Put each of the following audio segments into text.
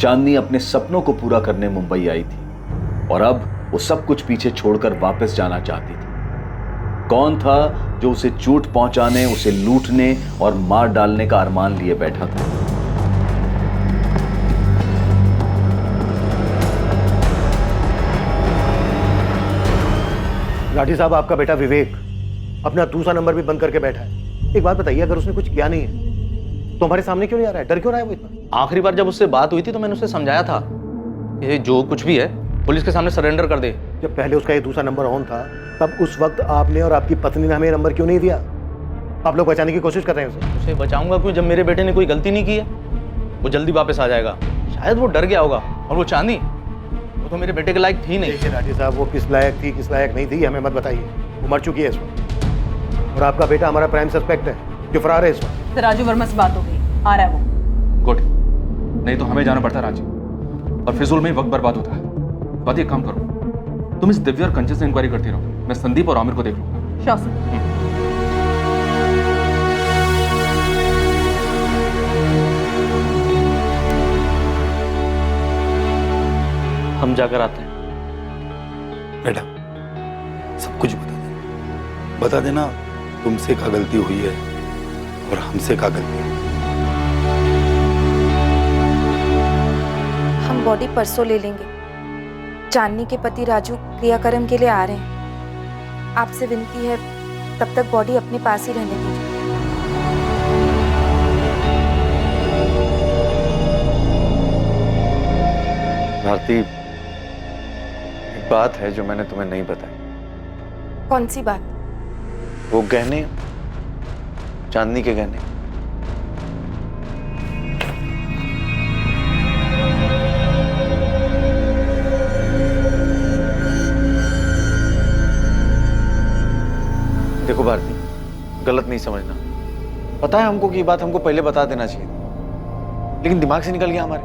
चांदनी अपने सपनों को पूरा करने मुंबई आई थी और अब वो सब कुछ पीछे छोड़कर वापस जाना चाहती थी। कौन था जो उसे चोट पहुंचाने, उसे लूटने और मार डालने का अरमान लिए बैठा था? राठी साहब, आपका बेटा विवेक अपना दूसरा नंबर भी बंद करके बैठा है। एक बात बताइए, अगर उसने कुछ किया नहीं है तो हमारे सामने क्यों नहीं आ रहा है? डर क्यों रहा है वो इतना? आखिरी बार जब उससे बात हुई थी तो मैंने उसे समझाया था ये जो कुछ भी है पुलिस के सामने सरेंडर कर दे। जब पहले उसका ये दूसरा नंबर ऑन था तब उस वक्त आपने और आपकी पत्नी ने हमें नंबर क्यों नहीं दिया? आप लोग बचाने की कोशिश कर रहे हैं उसे बचाऊंगा क्यों जब मेरे बेटे ने कोई गलती नहीं की है? वो जल्दी वापस आ जाएगा। शायद वो डर गया होगा। और वो चांदी, वो तो मेरे बेटे के लायक थी नहीं। देखिए राठी साहब, वो किस लायक थी किस लायक नहीं थी हमें मत बताइए। वो मर चुकी है इस वक्त और आपका बेटा हमारा प्राइम सस्पेक्ट है जो फरार है इस वक्त। राजू वर्मा से बात हो गई, आ रहा है वो। गुड, नहीं तो हमें जाना पड़ता रांची और फिजूल में वक्त बर्बाद होता है। बात एक काम करो, तुम इस दिव्या और कंचन से इंक्वायरी करती रहो, मैं संदीप और आमिर को देख लूंगा। Sure sir. हम जाकर आते हैं। बेटा सब कुछ बता देना तुमसे क्या गलती हुई है और हमसे क्या गलती है। हम बॉडी परसों ले लेंगे। चांदनी के पति राजू क्रियाक्रम के लिए आ रहे हैं। आपसे विनती है तब तक बॉडी अपने पास ही रहने दीजिए। भारती, एक बात है जो मैंने तुम्हें नहीं बताई। कौन सी बात? वो गहने, चांदनी के गहने। देखो भारती, गलत नहीं समझना। पता है हमको कि ये बात हमको पहले बता देना चाहिए, लेकिन दिमाग से निकल गया हमारे।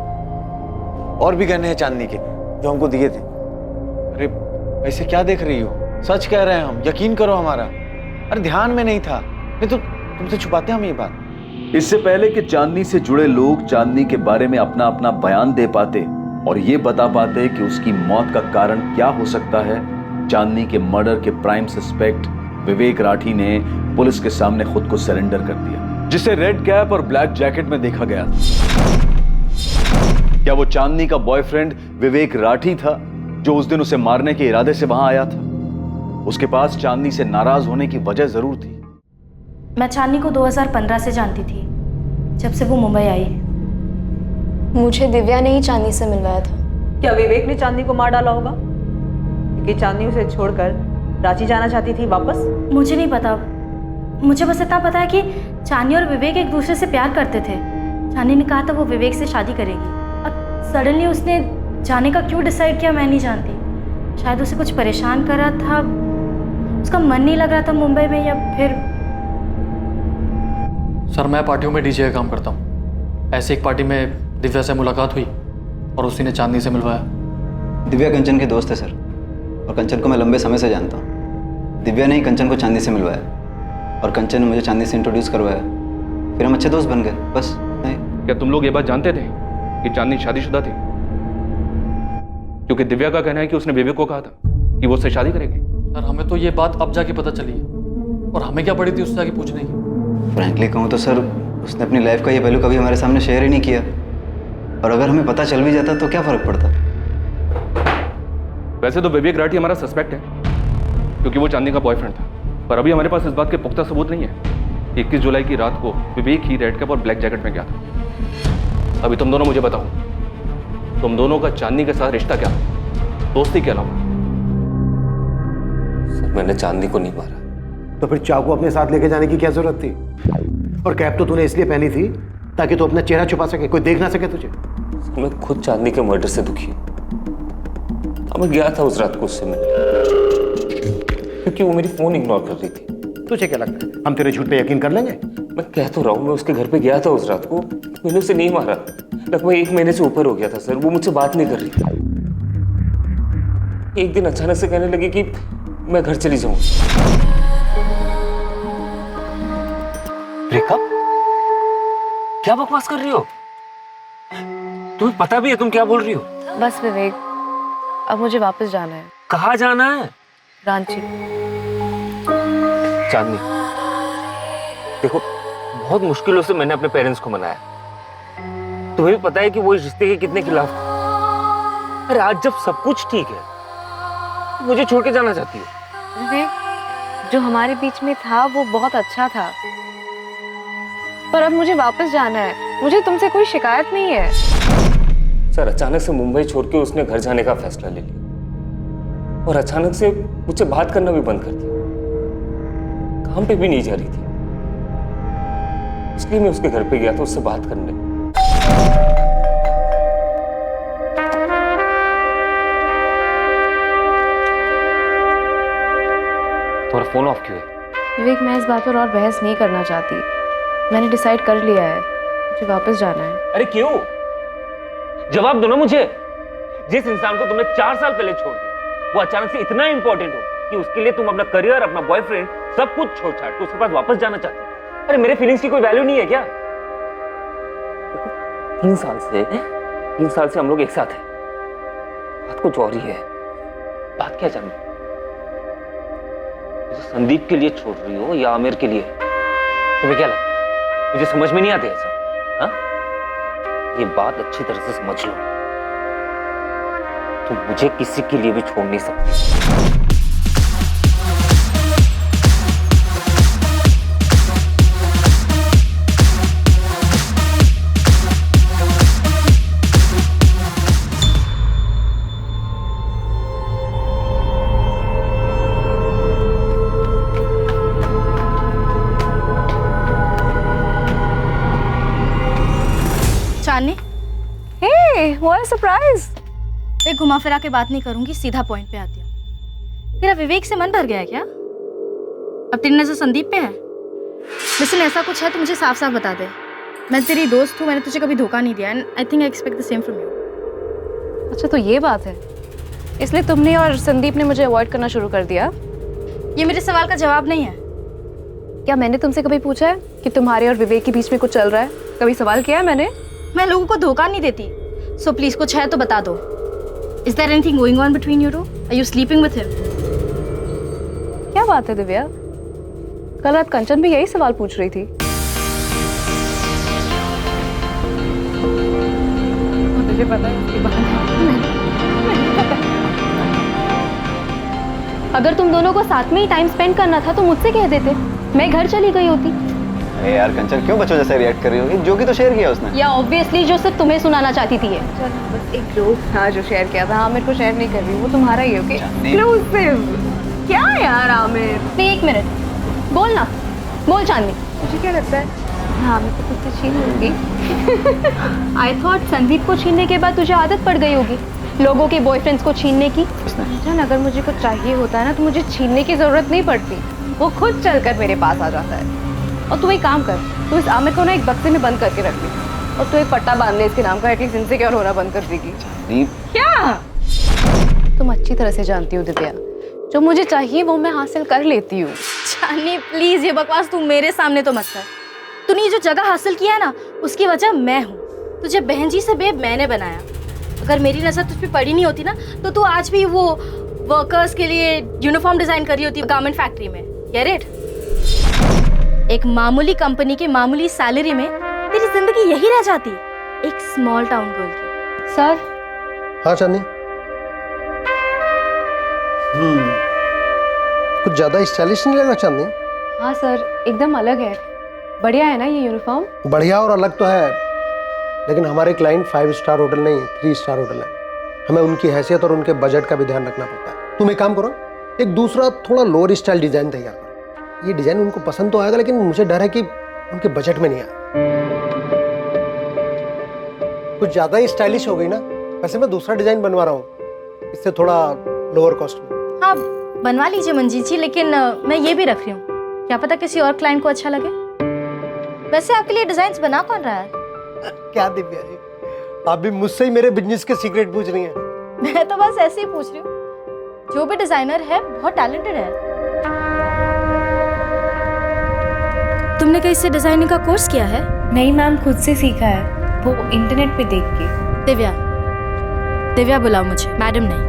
और भी गहने हैं चांदनी के जो हमको दिए थे। अरे ऐसे क्या देख रही हो? सच कह रहे हैं हम, यकीन करो हमारा। अरे ध्यान में नहीं था, नहीं तो तुमसे छुपाते हम ये बात। इससे पहले कि चांदनी से जुड़े लोग चांदनी के बारे में अपना अपना बयान दे पाते और ये बता पाते कि उसकी मौत का कारण क्या हो सकता है, चांदनी के मर्डर के प्राइम सस्पेक्ट विवेक राठी ने पुलिस के सामने खुद को सरेंडर कर दिया, जिसे रेड कैप और ब्लैक जैकेट में देखा गया। क्या वो चांदनी का बॉयफ्रेंड विवेक राठी था जो उस दिन उसे मारने के इरादे से वहां आया था? उसके पास चांदनी से नाराज होने की वजह जरूर थी। मैं चांदनी को 2015 से जानती थी, जब से वो मुंबई आई। मुझे दिव्या ने ही चांदनी से मिलवाया था। क्या विवेक ने चांदनी को मार डाला होगा? क्योंकि चांदनी उसे छोड़कर रांची जाना चाहती थी वापस। मुझे नहीं पता, मुझे बस इतना पता है कि चांदनी और विवेक एक दूसरे से प्यार करते थे। चांदनी ने कहा था वो विवेक से शादी करेगी। अब सडनली उसने जाने का क्यों डिसाइड किया मैं नहीं जानती। शायद उसे कुछ परेशान कर रहा था, उसका मन नहीं लग रहा था मुंबई में, या फिर। सर मैं पार्टियों में डीजे का काम करता हूँ। ऐसे एक पार्टी में दिव्या से मुलाकात हुई और उसी ने चांदनी से मिलवाया। दिव्या कंचन के दोस्त है सर, और कंचन को मैं लंबे समय से जानता हूँ। दिव्या ने ही कंचन को चांदनी से मिलवाया और कंचन ने मुझे चांदनी से इंट्रोड्यूस करवाया, फिर हम अच्छे दोस्त बन गए, बस नहीं। क्या तुम लोग ये बात जानते थे कि चांदनी शादीशुदा थी? क्योंकि दिव्या का कहना है कि उसने विवेक को कहा था कि वो उससे शादी करेगी। सर हमें तो ये बात अब जाके पता चली और हमें क्या पड़ी थी उससे आगे पूछने की। फ्रैंकली कहूँ तो सर, उसने अपनी लाइफ का ये पहलू कभी हमारे सामने शेयर ही नहीं किया, और अगर हमें पता चल भी जाता तो क्या फ़र्क पड़ता। वैसे तो विवेक राठी हमारा सस्पेक्ट है क्योंकि वो चांदनी का बॉयफ्रेंड था, पर अभी हमारे पास इस बात के पुख्ता सबूत नहीं है कि 21 जुलाई की रात को विवेक ही रेड कैप और ब्लैक जैकेट में गया था। अभी तुम दोनों मुझे बताओ, तुम दोनों का चांदनी के साथ रिश्ता क्या था, दोस्ती के अलावा? सर मैंने चांदनी को नहीं मारा। तो फिर चाकू अपने साथ लेके जाने की क्या जरूरत थी? और कैप तो तूने इसलिए पहनी थी ताकि तू अपना चेहरा छुपा सके, कोई देख ना सके तुझे। सर मैं खुद चांदनी के मर्डर से दुखी हूँ। मैं गया था उस रात को उससे मिलने क्योंकि वो मेरी फोन इग्नोर कर रही थी। तुझे क्या लगता है हम तेरे झूठ पे यकीन कर लेंगे? मैं कह तो रहा हूँ, मैं उसके घर पे गया था उस रात को, मैंने उसे नहीं मारा। लगभग 1 महीने से ऊपर हो गया था सर, वो मुझसे बात नहीं कर रही थी। एक दिन अचानक से कहने लगी कि मैं घर चली जाऊँ। ब्रेकअप? क्या बकवास कर रही हो? तुम्हें पता भी है तुम क्या बोल रही हो? बस विवेक, अब मुझे वापस जाना है। कहाँ जाना है? रांची। चांदनी, देखो बहुत मुश्किलों से मैंने अपने पेरेंट्स को मनाया। तुम्हें भी पता है कि वो इस रिश्ते के कितने खिलाफ थे। अरे आज जब सब कुछ ठीक है, मुझे छोड़ के जाना चाहती हो? विवेक, जो हमारे बीच में था वो बहुत अच्छा था, पर अब मुझे वापस जाना है। मुझे तुमसे कोई शिकायत नहीं है। सर, अचानक से मुंबई छोड़ के उसने घर जाने का फैसला ले लिया और अचानक से मुझसे बात करना भी बंद कर दिया। काम पे भी नहीं जा रही थी, इसलिए मैं उसके घर पे गया था उससे बात करने। तुम्हारा फोन ऑफ क्यों है? विवेक, मैं इस बात पर और बहस नहीं करना चाहती। मैंने डिसाइड कर लिया है, मुझे वापस जाना है। अरे क्यों? जवाब दो ना मुझे। जिस इंसान को तुमने 4 साल पहले छोड़ दिया, वो अचानक से इतना इंपॉर्टेंट हो कि उसके लिए तुम अपना करियर, अपना बॉयफ्रेंड, सब कुछ छोड़ छाड़ के उसके पास वापस जाना चाहती हो। अरे मेरे फीलिंग्स की कोई वैल्यू नहीं है क्या? 3 साल से हम लोग एक साथ हैं। बात कुछ और ही है। बात क्या जाननी? मुझे संदीप के लिए छोड़ रही हो या आमिर के लिए? तुम्हें क्या लगता है? मुझे समझ में नहीं आते ऐसा। हाँ, ये बात अच्छी तरह से समझ लो, तुम मुझे किसी के लिए भी छोड़ नहीं सकती। चांदनी, हे, व्हाट अ सरप्राइज। एक घुमा फिरा के बात नहीं करूंगी, सीधा पॉइंट पे आती हूँ। तेरा विवेक से मन भर गया है क्या? अब तेरी नजर संदीप पे है? लेकिन ऐसा कुछ है तो मुझे साफ साफ बता दे। मैं तेरी दोस्त हूँ, मैंने तुझे कभी धोखा नहीं दिया, and I think I expect the same from you. अच्छा, तो ये बात है, इसलिए तुमने और संदीप ने मुझे अवॉइड करना शुरू कर दिया? ये मेरे सवाल का जवाब नहीं है। क्या मैंने तुमसे कभी पूछा है कि तुम्हारे और विवेक के बीच में कुछ चल रहा है? कभी सवाल किया है मैंने? मैं लोगों को धोखा नहीं देती, सो प्लीज कुछ है तो बता दो। Is there anything going on between you two? Are you sleeping with him? क्या बात है दिव्या, कल रात कंचन भी यही सवाल पूछ रही थी। मुझे पता है इसकी बात। अगर तुम दोनों को साथ में ही टाइम स्पेंड करना था तो मुझसे कह देते, मैं घर चली गई होती। अरे यार कंचन, क्यों बच्चों जैसे रिएक्ट कर रही होगी? जो कि तो शेयर किया उसने। या ऑब्वियसली जो सिर्फ तुम्हें सुनाना चाहती थी। चल, बस एक जोक था जो शेयर किया था। हाँ, मेरे को शेयर नहीं कर रही, वो तुम्हारा ही, ओके? एक्सक्लूसिव। क्या यार आमिर, नहीं, एक मिनट, बोल ना, बोल चांदनी। मुझे क्या लगता है, हाँ मैं तो खुद से छीन लूंगी। आई थॉट संदीप को छीनने के बाद तुझे आदत पड़ गई होगी लोगों के बॉयफ्रेंड्स को छीनने की। जान, अगर मुझे कुछ चाहिए होता है ना तो मुझे छीनने की जरूरत नहीं पड़ती, वो खुद चलकर मेरे पास आ जाता है। और तू एक काम कर, तू इस आमिर को ना एक बक्से में बंद करके रख ली और तू एक पट्टा बांध ले इसके नाम का, एटलीस्ट इनसिक्योर होना बंद कर देगी। क्या? तुम अच्छी तरह से जानती हो दिव्या, जो मुझे चाहिए वो मैं हासिल कर लेती हूँ। चांदनी प्लीज, ये बकवास तू मेरे सामने तो मत कर। तूने ये जो जगह हासिल किया है ना, उसकी वजह मैं हूँ। तुझे बहन जी से बेब मैंने बनाया। अगर मेरी नजर तुझ पे पड़ी नहीं होती ना तो तू आज भी वो वर्कर्स के लिए यूनिफॉर्म डिजाइन कर रही होती गारमेंट फैक्ट्री में। Get it? एक मामूली कंपनी के मामूली सैलरी में तेरी जिंदगी यही रह जाती, एक स्मॉल टाउन गर्ल की। सर। हाँ चांदनी। कुछ ज्यादा स्टाइलिश नहीं लगा चांदनी? हाँ सर, एकदम अलग है। बढ़िया है ना ये यूनिफॉर्म? बढ़िया और अलग तो है, लेकिन हमारे क्लाइंट 5 स्टार होटल नहीं है, 3 स्टार होटल है। हमें उनकी हैसियत और उनके बजट का भी ध्यान रखना पड़ता है। तुम एक काम करो, एक दूसरा थोड़ा लोअर स्टाइल डिजाइन तैयार करो। ये डिजाइन उनको पसंद तो आएगा, लेकिन मुझे डर है कि उनके बजट में नहीं आएगा। कुछ ज्यादा ही स्टाइलिश हो गई ना। वैसे मैं दूसरा डिजाइन बनवा रहा हूँ, इससे थोड़ा लोअर कॉस्ट में। हाँ बनवा लीजिए मंजीत जी, लेकिन मैं ये भी रख रही हूँ, क्या पता किसी और क्लाइंट को अच्छा लगे। वैसे आपके लिए डिजाइन बना कौन रहा है? क्या दिव्या जी, आप भी मुझसे ही मेरे बिजनेस के सीक्रेट पूछ रही हैं? मैं तो बस ऐसे ही पूछ रही हूँ। जो भी डिजाइनर है बहुत टैलेंटेड है। तुमने कहीं से डिजाइनिंग का कोर्स किया है? नहीं मैम, खुद से सीखा है, वो इंटरनेट पे देख के। दिव्या, दिव्या बुलाओ मुझे, मैडम नहीं।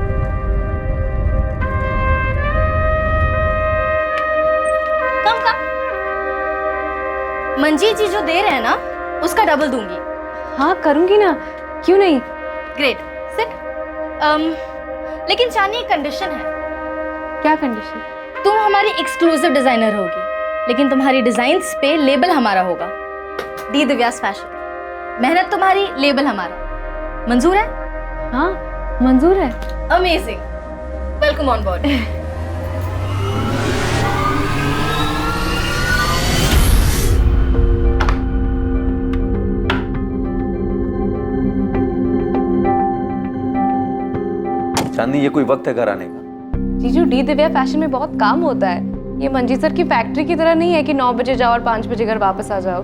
कम कम। मंजीत जी जो दे रहे हैं ना, उसका डबल दूंगी। हाँ करूंगी ना, क्यों नहीं। Great, sit. लेकिन चांदनी एक कंडीशन है। क्या कंडीशन? तुम हमारी एक्सक्लूसिव डिजाइनर होगी, लेकिन तुम्हारी डिजाइन्स पे लेबल हमारा होगा। दी दिव्यास फैशन, मेहनत तुम्हारी, लेबल हमारा। मंजूर है? हाँ मंजूर है। Amazing, welcome on board. Chandni, ये कोई वक्त है घर आने का? जीजू, डी दिव्या फैशन में बहुत काम होता है। ये मंजीत सर की फैक्ट्री की तरह नहीं है कि 9 बजे जाओ और 5 बजे घर वापस आ जाओ।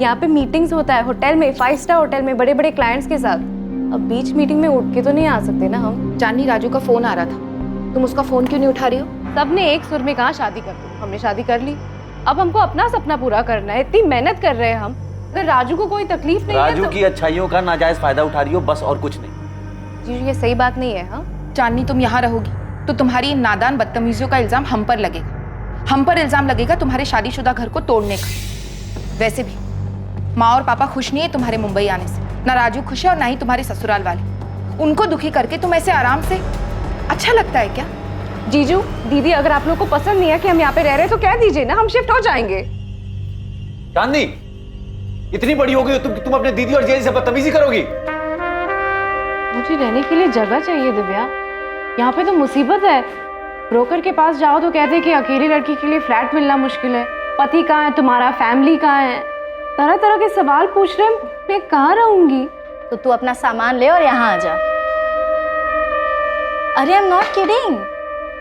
यहाँ पे मीटिंग्स होता है होटल में, 5 स्टार होटल में, बड़े बड़े क्लाइंट्स के साथ। अब बीच मीटिंग में उठ के तो नहीं आ सकते ना हम। चांदनी, राजू का फोन आ रहा था, तुम उसका फोन क्यों नहीं उठा रही हो? सबने एक सुर में कहा शादी कर दो, हमने शादी कर ली। अब हमको अपना सपना पूरा करना है, इतनी मेहनत कर रहे हैं हम। अगर राजू को कोई तकलीफ नहीं है राजू तो... की अच्छाइयों का नाजायज फायदा उठा रही हो, बस और कुछ नहीं। जीजू ये सही बात नहीं है। हाँ चांदनी, तुम यहाँ रहोगी तो तुम्हारी इन नादान बदतमीजियों का इल्जाम हम पर लगेगा। हम पर इल्जाम लगेगा तुम्हारे शादीशुदा घर को तोड़ने का। वैसे भी माँ और पापा खुश नहीं है तुम्हारे मुंबई आने से। ना राजू खुश है और ना ही तुम्हारे ससुराल वाले। उनको दुखी करके तुम ऐसे आराम से, अच्छा लगता है क्या? जीजू, दीदी, अगर आप लोग को पसंद नहीं है कि हम यहाँ पे रह रहे हैं तो कह दीजिए ना, हम शिफ्ट हो जाएंगे। चांदनी, इतनी बड़ी हो गई हो तुम अपने दीदी और जीजा से बदतमीजी करोगी? मुझे रहने के लिए जगह चाहिए दिव्या, यहाँ पे तो मुसीबत है। ब्रोकर के पास जाओ तो कहते हैं कि अकेली लड़की के लिए फ्लैट मिलना मुश्किल है। पति कहाँ है तुम्हारा, फैमिली कहाँ है, तरह तरह के सवाल पूछ रहे हैं। मैं कहाँ रहूंगी? तो तू अपना सामान ले और यहाँ आ जा। अरे आई एम नॉट किडिंग,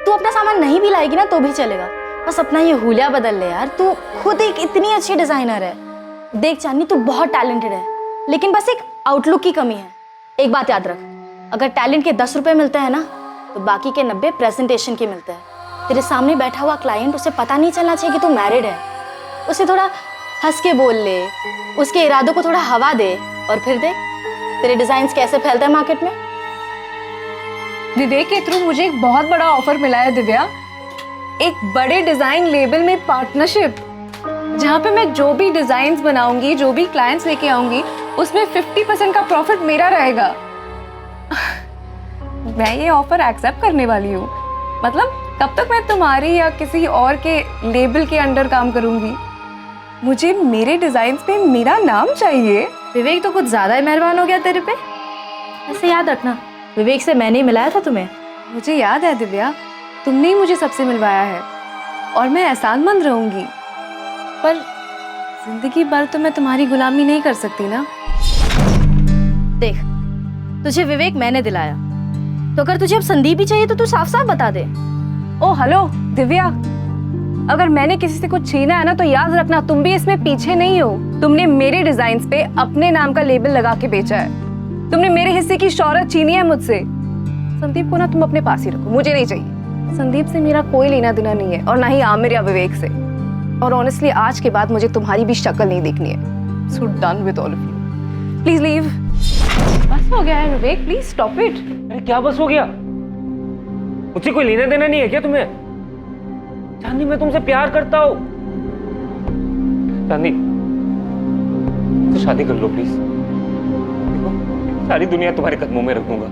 तू अपना सामान नहीं भी लाएगी ना तो भी चलेगा, बस अपना ये हुलिया बदल ले यार। तू खुद एक इतनी अच्छी डिजाइनर है। देख चांदनी, तू बहुत टैलेंटेड है, लेकिन बस एक आउटलुक की कमी है। एक बात याद रख, अगर टैलेंट के 10 रुपए मिलते हैं ना तो बाकी के 90 प्रेजेंटेशन के मिलते हैं। तेरे सामने बैठा हुआ क्लाइंट, उसे पता नहीं चलना चाहिए कि तू मैरिड है। उसे थोड़ा हंस के बोल ले, उसके इरादों को थोड़ा हवा दे, और फिर देख तेरे डिजाइन्स कैसे फैलते हैं मार्केट में। विवेक के थ्रू मुझे एक बहुत बड़ा ऑफर मिला है दिव्या, एक बड़े डिजाइन लेबल में पार्टनरशिप, जहाँ पे मैं जो भी डिजाइन्स बनाऊंगी, जो भी क्लाइंट्स लेके आऊंगी, उसमें 50% का प्रॉफिट मेरा रहेगा। मैं ये ऑफर एक्सेप्ट करने वाली हूँ। मतलब तब तक मैं तुम्हारी या किसी और के लेबल के अंडर काम करूंगी। मुझे मेरे डिजाइन्स पे मेरा नाम चाहिए। विवेक तो कुछ ज्यादा ही मेहरबान हो गया तेरे पे। ऐसे याद रखना, विवेक से मैंने ही मिलाया था तुम्हें। मुझे याद है दिव्या, तुमने ही मुझे सबसे मिलवाया है और मैं एहसानमंद रहूंगी, पर जिंदगी भर तो मैं तुम्हारी गुलामी नहीं कर सकती ना। देख, तुझे विवेक मैंने दिलाया, तो अगर तुझे अब संदीप ही चाहिए तो तू साफ साफ बता दे। ओ हेलो दिव्या, अगर मैंने किसी से कुछ छीना है ना तो याद रखना तुम भी इसमें पीछे नहीं हो। तुमने मेरे डिजाइन्स पे अपने नाम का लेबल लगा के बेचा है। तुमने मेरे हिस्से की शौहरत छीनी है मुझसे। संदीप को ना तुम अपने पास ही रखो, मुझे नहीं चाहिए। संदीप से मेरा कोई लेना देना नहीं है, और ना ही आमिर या विवेक से। और ऑनेस्टली आज के बाद मुझे तुम्हारी भी शक्ल नहीं देखनी है। So done with all of you, please leave. बस हो गया है विवेक, प्लीज स्टॉप इट। अरे क्या बस हो गया? मुझसे कोई लेना देना नहीं है क्या तुम्हें? चांदनी, मैं तुमसे प्यार करता हूँ। चांदनी, तो शादी कर लो प्लीज। देखो, सारी दुनिया तुम्हारे कदमों में रख दूंगा,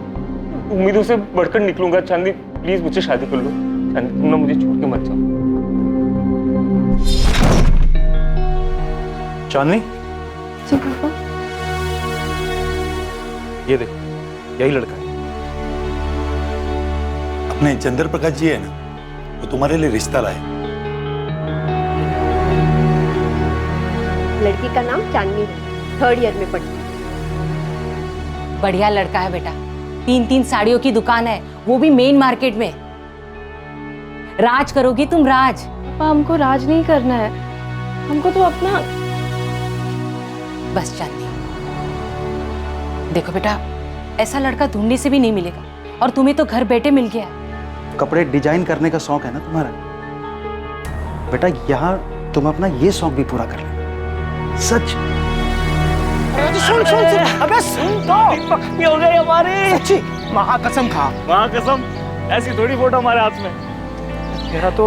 उम्मीदों से बढ़कर निकलूंगा। चांदनी प्लीज मुझसे शादी कर लो। चांदनी, तुम ना मुझे छोड़ के मत जाओ। चांदनी, जी पापा। ये देखो, यही लड़का है। अपने चंद्र प्रकाश जी है ना, वो तुम्हारे लिए रिश्ता लाए। लड़की का नाम चांदनी है, 3rd ईयर में पढ़ती है। बढ़िया लड़का है बेटा, 3 साड़ियों की दुकान है, वो भी मेन मार्केट में। राज करोगी तुम, राज। पापा, हमको राज नहीं करना है, हमको तो अपना। बस चांदनी, देखो बेटा, ऐसा लड़का ढूंढने से भी नहीं मिलेगा, और तुम्हें तो घर बैठे मिल गया है। कपड़े डिजाइन करने का शौक है ना तुम्हारा बेटा, यहाँ तुम अपना ये शौक भी पूरा कर ले। सच सुन सुन सुन, अबे सुन तो। पक्की हो गई हमारी। सच्ची? महाकसम खा। महाकसम, ऐसी थोड़ी फोटो हमारे हाथ में। तेरा तो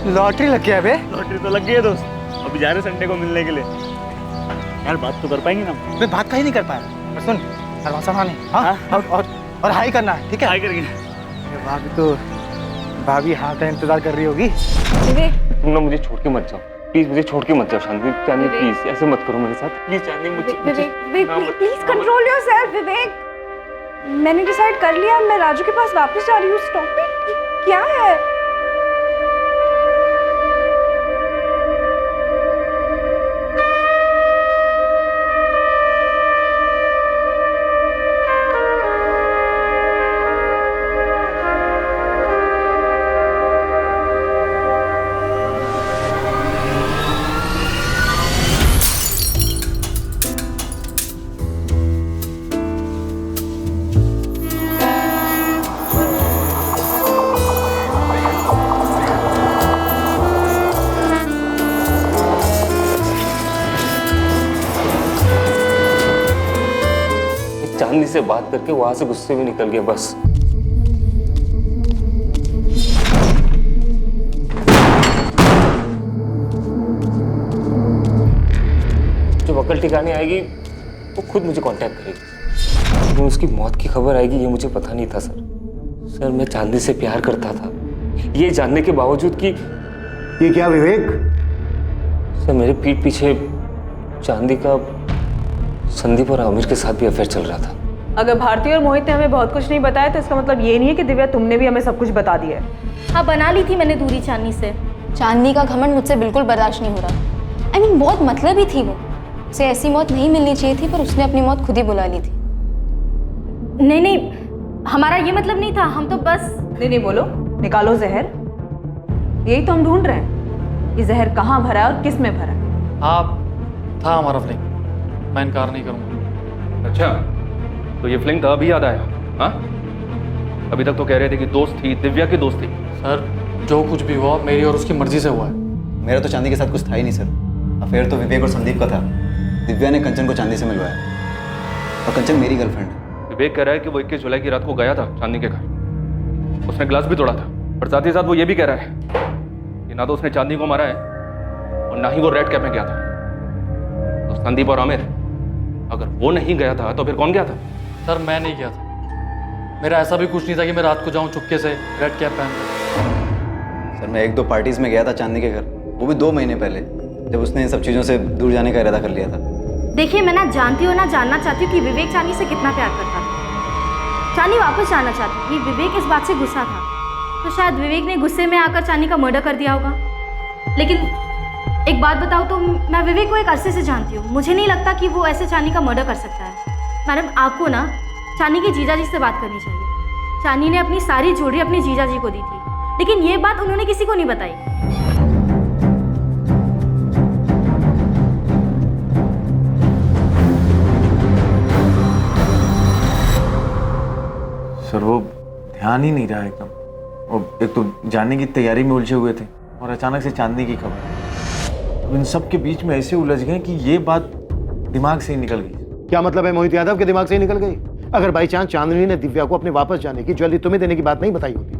लॉटरी लग गया बे। लॉटरी तो लग गई है दोस्त, अभी जा रहे संडे को मिलने के लिए। यार बात तो कर पाएंगे ना? मैं बात का ही नहीं कर पाया। पर सुन, दरवाजा माने, हाँ? और हाई करना है, ठीक है? हाई करेंगे। भाभी हाँ का इंतजार कर रही होगी। तुम ना मुझे छोड़ के मत जाओ, प्लीज मुझे छोड़ के मत जाओ चांदनी। चांदनी प्लीज ऐसे मत करो मेरे साथ, प्लीज चांदनी। मुझे प्लीज कंट्रोल योरसेल्फ विवेक। मैंने डिसाइड कर लिया, मैं राजू के पास वापस जा रही हूँ। Stop it. क्या है? चांदनी से बात करके वहां से गुस्से में निकल गया बस। जब अकल ठिकाने आएगी वो खुद मुझे कांटेक्ट करेगी। लेकिन उसकी मौत की खबर आएगी ये मुझे पता नहीं था सर। मैं चांदनी से प्यार करता था, ये जानने के बावजूद कि ये क्या विवेक? सर मेरे पीठ पीछे चांदी का संदीप और आमिर के साथ भी अफेयर चल रहा था। अगर भारती और मोहित ने हमें बहुत कुछ नहीं बताया तो इसका मतलब ये नहीं है कि दिव्या तुमने भी हमें सब कुछ बता दिया है। हाँ, बना ली थी मैंने दूरी चांदनी से। चांदनी का घमंड मुझसे बिल्कुल बर्दाश्त नहीं हो रहा। I mean, बहुत मतलबी थी वो। उसे ऐसी मौत नहीं मिलनी चाहिए थी, पर उसने अपनी मौत खुद ही बुला ली थी। नहीं नहीं, हमारा ये मतलब नहीं था। हम तो बस। नहीं बोलो, निकालो जहर। यही तो हम ढूंढ रहे हैं, ये जहर कहाँ भरा है और किस में भरा है। हाँ, था हमारा फ्लिंग, मैं इनकार नहीं करूँगा। अच्छा, तो ये फ्लिंग था अभी याद आया? हाँ, अभी तक तो कह रहे थे कि दोस्त थी, दिव्या की दोस्त थी। सर, जो कुछ भी हुआ मेरी और उसकी मर्जी से हुआ है। मेरा तो चांदी के साथ कुछ था ही नहीं सर। अफेयर तो विवेक और संदीप का था। दिव्या ने कंचन को चांदी से मिलवाया, और कंचन मेरी गर्लफ्रेंड है। विवेक कह रहा है कि वो 21 जुलाई की रात को गया था चांदनी के घर, उसने ग्लास भी तोड़ा था। और साथ ही साथ वो ये भी कह रहा है कि ना तो उसने चांदनी को मारा है और ना ही वो रेड कैप में गया था। तो संदीप और आमिर, अगर वो नहीं गया था तो फिर कौन गया था? सर, मैं नहीं गया था। मेरा ऐसा भी कुछ नहीं था कि मैं रात को जाऊं चुपके से रेड कैप पहनकर। सर, मैं 1-2 पार्टीज में गया था चांदनी के घर, वो भी 2 महीने पहले, जब उसने इन सब चीज़ों से दूर जाने का इरादा कर लिया था। देखिए, मैं ना जानती हूँ ना जानना चाहती हूँ कि विवेक चांदनी से कितना प्यार करता था। चांदनी वापस जाना चाहती थी। विवेक इस बात से गुस्सा था, तो शायद विवेक ने गुस्से में आकर चांदनी का मर्डर कर दिया होगा। लेकिन एक बात बताओ तो, मैं विवेक को एक अरसे से जानती हूँ। मुझे नहीं लगता कि वो ऐसे चांदनी का मर्डर कर सकता है। मैडम, आपको ना चांदनी के जीजा जी से बात करनी चाहिए। चांदनी ने अपनी सारी ज्वेलरी अपने जीजा जी को दी थी, लेकिन ये बात उन्होंने किसी को नहीं बताई। सर, वो ध्यान ही नहीं रहा एकदम। और एक तो जाने की तैयारी में उलझे हुए थे, और अचानक से चांदनी की खबर। अब इन सब के बीच में ऐसे उलझ गए कि ये बात दिमाग से ही निकल गई। क्या मतलब है मोहित यादव के दिमाग से ही निकल गई? अगर बाई चांस चांदनी ने दिव्या को अपने वापस जाने की ज्वेलरी तुम्हें देने की बात नहीं बताई होती,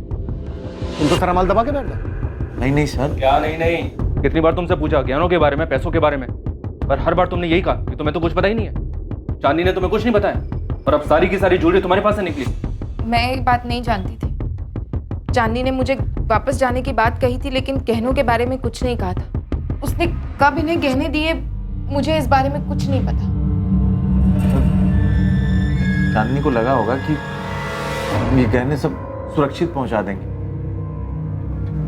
तुम तो सारा माल दबा के बैठ गए। नहीं नहीं सर। क्या नहीं? कितनी बार तुमसे पूछा ज्ञानों के बारे में, पैसों के बारे में, पर हर बार तुमने यही कहा कि तुम्हें तो कुछ पता ही नहीं है। चांदनी ने तुम्हें कुछ नहीं बताया, और अब सारी की सारी ज्वेलरी तुम्हारे पास से निकली। मैं ये बात नहीं जानती थी। चांदनी ने मुझे वापस जाने की बात कही थी, लेकिन गहनों के बारे में कुछ नहीं कहा था। उसने कब इन्हें गहने दिए, मुझे इस बारे में कुछ नहीं पता। चांदनी को लगा होगा कि ये गहने सब सुरक्षित पहुंचा देंगे।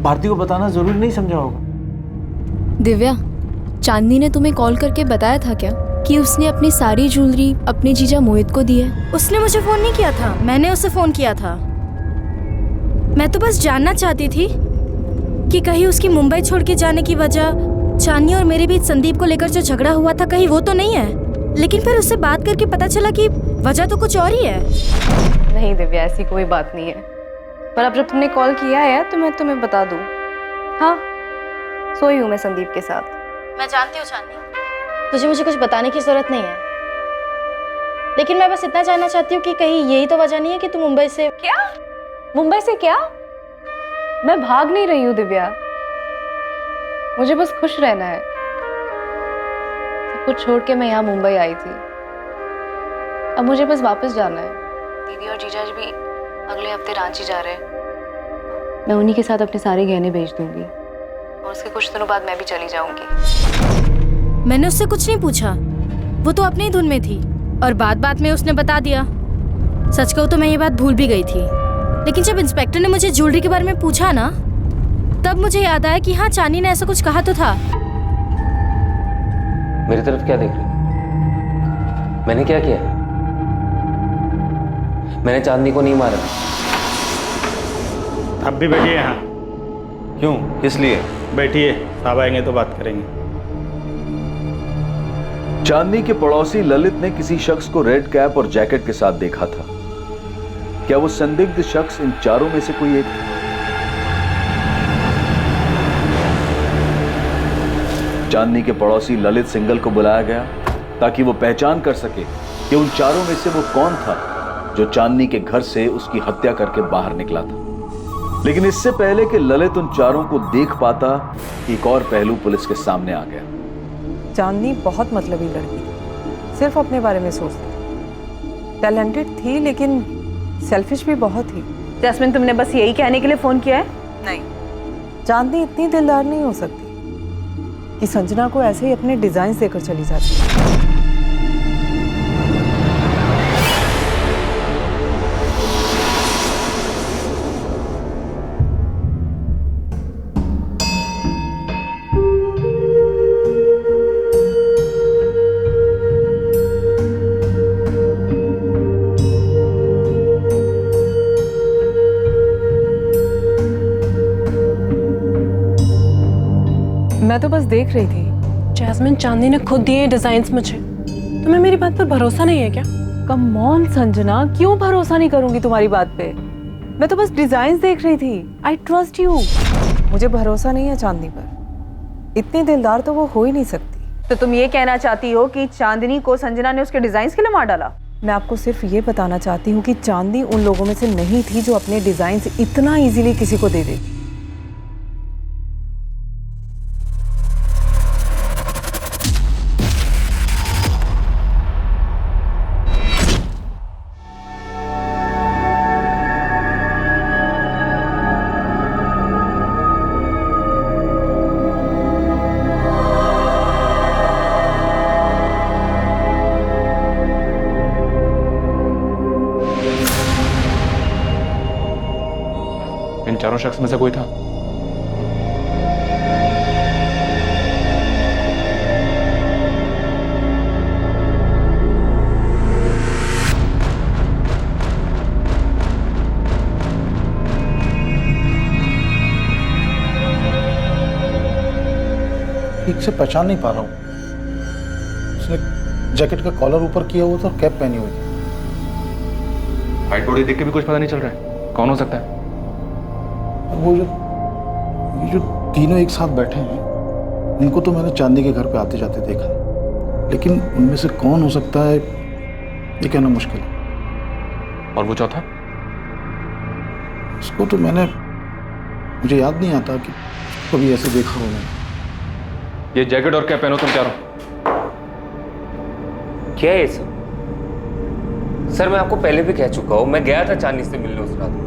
भारती को बताना जरूरी नहीं समझा होगा। दिव्या, चांदनी ने तुम्हें कॉल करके बताया था क्या कि उसने अपनी सारी ज्वेलरी अपने जीजा मोहित को दी है? उसने मुझे फोन नहीं किया था, मैंने उसे फोन किया था। मैं तो बस जानना चाहती थी कि कहीं उसकी मुंबई छोड़ के जाने की वजह चांदनी और मेरे बीच संदीप को लेकर जो झगड़ा हुआ था, कहीं वो तो नहीं है। लेकिन फिर उससे बात करके पता चला कि वजह तो कुछ और ही है। नहीं दिव्या, ऐसी कोई बात नहीं है। पर अब जब तुमने कॉल किया है तो मैं तुम्हें बता दूं। हाँ, सोई हूँ मैं संदीप के साथ। मैं जानती हूँ चांदनी, तुझे मुझे कुछ बताने की जरूरत नहीं है। लेकिन मैं बस इतना जानना चाहती हूँ कि कहीं यही तो वजह नहीं है कि तुम मुंबई से। क्या? मुंबई से क्या? मैं भाग नहीं रही हूँ दिव्या, मुझे बस खुश रहना है। सब कुछ छोड़ के मैं यहाँ मुंबई आई थी, अब मुझे बस वापस जाना है। दीदी और जीजा जी भी अगले हफ्ते रांची जा रहे हैं, मैं उन्हीं के साथ अपने सारे गहने भेज दूंगी और उसके कुछ दिनों बाद मैं भी चली जाऊंगी। मैंने उससे कुछ नहीं पूछा, वो तो अपनी ही धुन में थी और बात बात में उसने बता दिया। सच कहूँ तो मैं ये बात भूल भी गई थी, लेकिन जब इंस्पेक्टर ने मुझे ज्वेलरी के बारे में पूछा ना, तब मुझे याद आया कि हाँ, चांदी ने ऐसा कुछ कहा तो था। मेरी तरफ क्या देख रही? मैंने क्या किया? मैंने चांदनी को नहीं मारा। आप भी बैठिए यहाँ। क्यों, किस लिए? बैठिए, साहब आएंगे तो बात करेंगे। चांदनी के पड़ोसी ललित ने किसी शख्स को रेड कैप और जैकेट के साथ देखा था। क्या वो संदिग्ध शख्स इन चारों में से कोई एक? चांदनी के पड़ोसी ललित सिंगल को बुलाया गया ताकि वो पहचान कर सके कि उन चारों में से वो कौन था जो चांदनी के घर से उसकी हत्या करके बाहर निकला था। लेकिन इससे पहले कि ललित उन चारों को देख पाता, एक और पहलू पुलिस के सामने आ गया। चांदनी बहुत मतलबी लड़की थी, सिर्फ अपने बारे में सोचती। टैलेंटेड थी लेकिन सेल्फिश भी बहुत थी। जैस्मिन, तुमने बस यही कहने के लिए फोन किया है? नहीं, चांदनी इतनी दिलदार नहीं हो सकती कि संजना को ऐसे ही अपने डिजाइन देकर चली जाती। मैं तो बस देख रही थी। जैस्मिन, चांदनी ने खुद दिए डिजाइन्स मुझे, तुम्हें मेरी बात पर भरोसा नहीं है क्या? कम ऑन संजना, क्यों भरोसा नहीं करूंगी तुम्हारी बात पे? मैं तो बस डिजाइन्स देख रही थी। I trust you. मुझे भरोसा नहीं है चांदनी पर, इतनी दिलदार तो वो हो ही नहीं सकती। तो तुम ये कहना चाहती हो कि चांदनी को संजना ने उसके डिजाइन्स के लिए मार डाला? मैं आपको सिर्फ ये बताना चाहती हूँ कि चांदनी उन लोगों में से नहीं थी जो अपने डिजाइन्स इतना इजीली किसी को दे देती। इन चारों शख्स में से कोई था? ठीक से पहचान नहीं पा रहा हूँ। उसने जैकेट का कॉलर ऊपर किया हुआ था और कैप पहनी हुई थी। हाइट बॉडी देख के भी कुछ पता नहीं चल रहा है, कौन हो सकता है? वो ये जो तीनों एक साथ बैठे हैं, उनको तो मैंने चांदनी के घर पे आते जाते देखा, लेकिन उनमें से कौन हो सकता है ये कहना मुश्किल है। और वो चौथा? उसको तो मुझे याद नहीं आता कि कभी ऐसे देखा हो मैंने। ये जैकेट और कैप पहनो तुम चारों। क्या है सर? सर, मैं आपको पहले भी कह चुका हूँ, मैं गया था चांदनी से मिलने उस रात,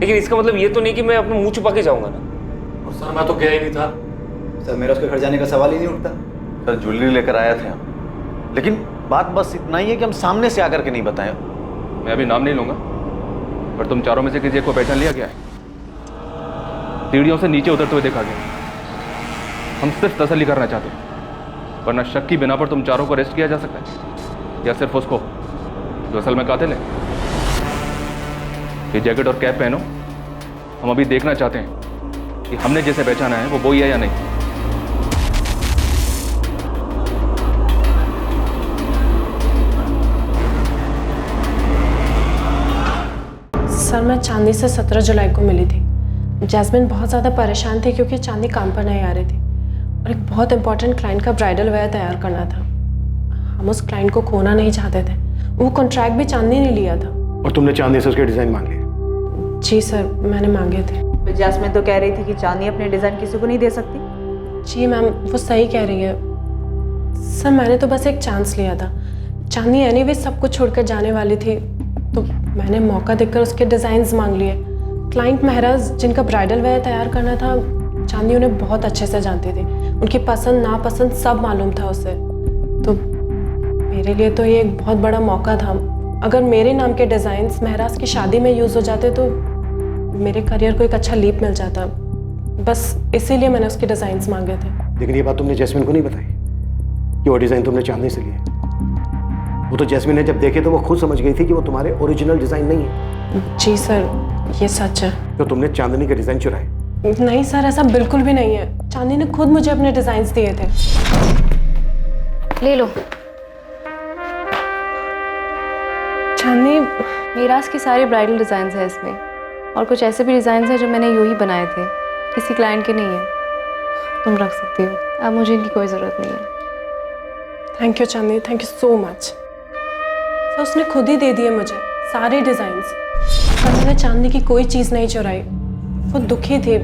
लेकिन इसका मतलब ये तो नहीं कि मैं अपना मुंह छुपा के जाऊंगा ना। और सर, मैं तो गया ही नहीं था। सर, मेरा उसके घर जाने का सवाल ही नहीं उठता। सर, ज्वेलरी लेकर आया थे हम, लेकिन बात बस इतना ही है कि हम सामने से आकर के नहीं बताएं। मैं अभी नाम नहीं लूंगा, पर तुम चारों में से किसी एक को पहचान लिया गया है। सीढ़ियों से नीचे उतरते हुए देखा गया। हम सिर्फ तसल्ली करना चाहते हैं, वरना शक की बिना पर तुम चारों को अरेस्ट किया जा सकता है, या सिर्फ उसको जो असल में कातिल है। ये जैकेट और कैप पहनो, हम अभी देखना चाहते हैं कि हमने जैसे पहचाना है वो वही है या नहीं। सर, मैं चांदनी से 17 जुलाई को मिली थी। जैस्मिन बहुत ज़्यादा परेशान थी क्योंकि चांदनी काम पर नहीं आ रही थी और एक बहुत इंपॉर्टेंट क्लाइंट का ब्राइडल वेयर तैयार करना था। हम उस क्लाइंट को खोना नहीं चाहते थे। वो कॉन्ट्रैक्ट भी चांदनी ने लिया था। और तुमने चांदनी से उसके डिज़ाइन मांग लिए? जी सर, मैंने मांगे थे। तो जैस्मिन तो कह रही थी कि चांदनी अपने डिज़ाइन किसी को नहीं दे सकती। जी मैम, वो सही कह रही है सर। मैंने तो बस एक चांस लिया था। चांदनी एनीवे सब कुछ छोड़कर जाने वाली थी, तो मैंने मौका देखकर उसके डिज़ाइंस मांग लिए। क्लाइंट महराज जिनका ब्राइडल वेयर तैयार करना था, चांदनी उन्हें बहुत अच्छे से जानती थी। उनकी पसंद नापसंद सब मालूम था उसे। तो मेरे लिए तो ये एक बहुत बड़ा मौका था। अगर मेरे नाम के डिज़ाइंस महराज की शादी में यूज़ हो जाते तो मेरे करियर को एक अच्छा लीप मिल जाता। बस इसीलिए मैंने उसके डिज़ाइंस मांगे थे। लेकिन ये बात तुमने जैस्मिन को नहीं बताई कि वो डिज़ाइन तुमने चांदनी से लिए? वो तो जैस्मिन ने जब देखे तो वो खुद समझ गई थी कि वो तुम्हारे ओरिजिनल डिज़ाइन नहीं है। जी सर, ये सच है। तो तुमने चांदनी के डिज़ाइन चुराए? नहीं सर, ऐसा बिल्कुल भी नहीं है। चांदनी ने खुद मुझे अपने डिज़ाइंस दिए थे। ले लो। चांदनी, मीराज की सारी ब्राइडल डिज़ाइंस है इसमें, और कुछ ऐसे भी डिज़ाइंस हैं जो मैंने यूं ही बनाए थे, किसी क्लाइंट के नहीं है। तुम रख सकती हो, अब मुझे इनकी कोई ज़रूरत नहीं है। Thank you Chandni, thank you so much. Sir उसने खुद ही दे दिए मुझे सारे डिज़ाइंस। सर मैंने चांदनी की कोई चीज़ नहीं चुराई। वो दुखी थी,